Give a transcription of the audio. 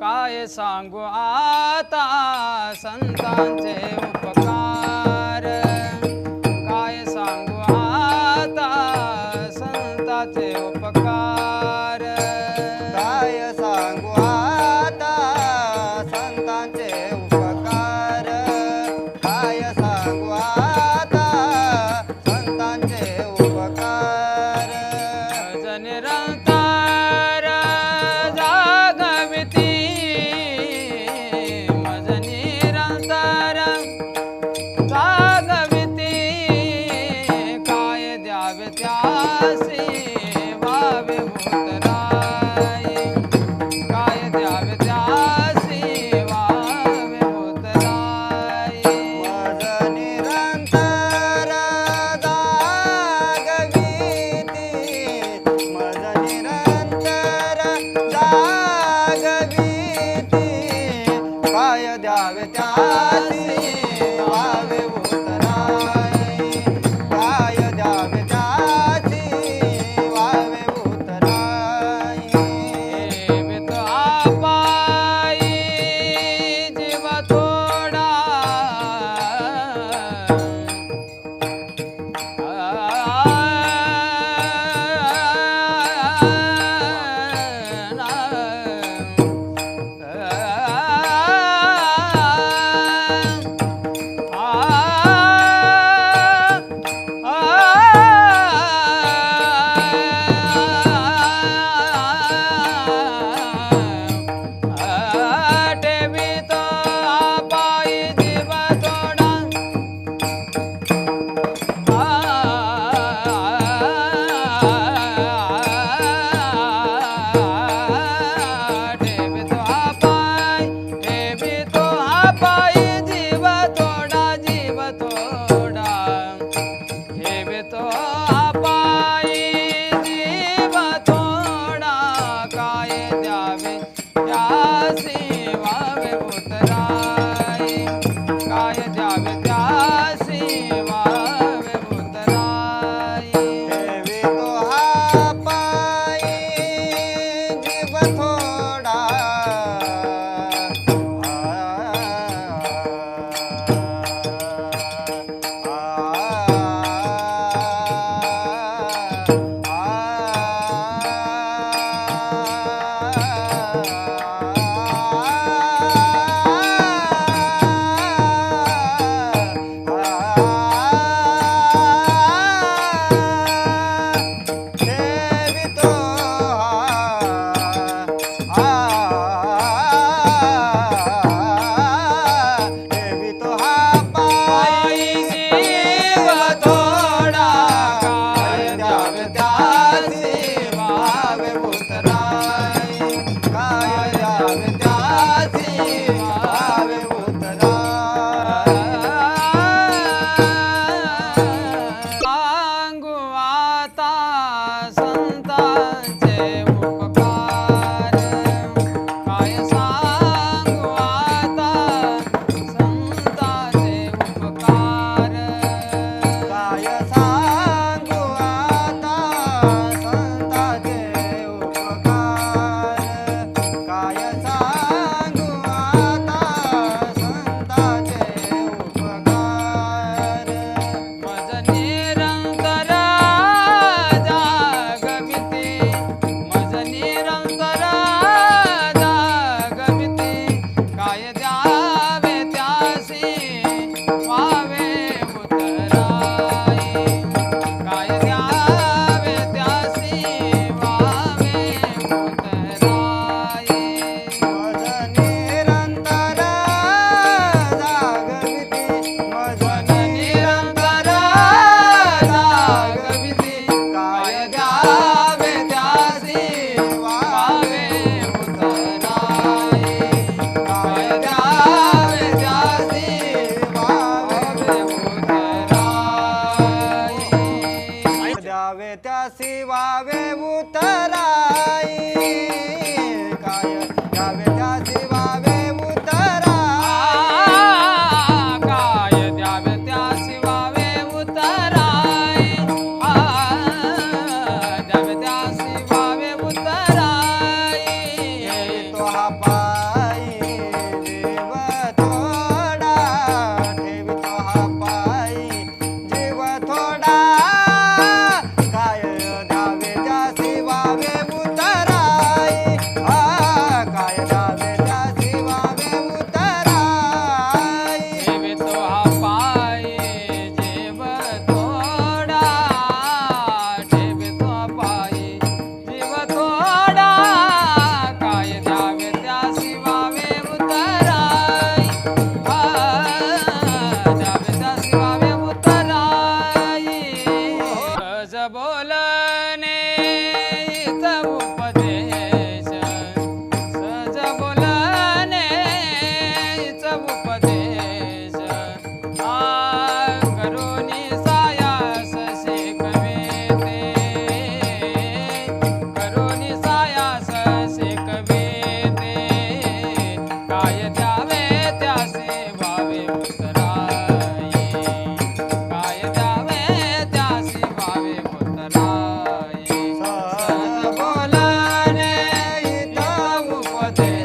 काय सांगू आता संतांचे उपकार, काय सांगू आता संतांचे उपकार, काय सांगू आता संतांचे उपकार, काय सांगू आता संतांचे उपकार. मज निरंतर जागविती, मज निरंतर जागविती, काय द्यावे त्यासी वावे भूतराई, काय द्यावे त्यासी वावे भूतराई. मज निरंतर जागविती, मज निरंतर जागविती, काय द्यावे त्यासी वावे भूतराई, काय द्यावे त्यासी वावे भूतराई. ठेवीत आपाई जीव थोडा, ठेवीत आपाई जीव थोडा, ठेवीतो आपाई जीव थोडा, जीव थोडा, ठेवीतो आपाई जीव थोडा, काय द्यावे त्यासी वावे भूतराई, काय द्यावे त्यासी वावे भूतराई. ठेवितो आपाई जीव थोडा, ठेवितो ठेवितो आपाई जीव थोडा, काय द्यावे त्यासी वावे भूतराई, काय द्यावे त्यासी वावे भूतराई. सांगू आता संतांचे उपकार, काय सांगू आता संतांचे उपकार, काय सांगू आता संतांचे उपकार, काय सांगू आता संतांचे उपकार. मज निरंतर जागविती, मज निरंतर जागविती, काय द्यावे त्यासी वावे भूतराई, काय द्यावे त्यासी वावे भूतराई. मज ते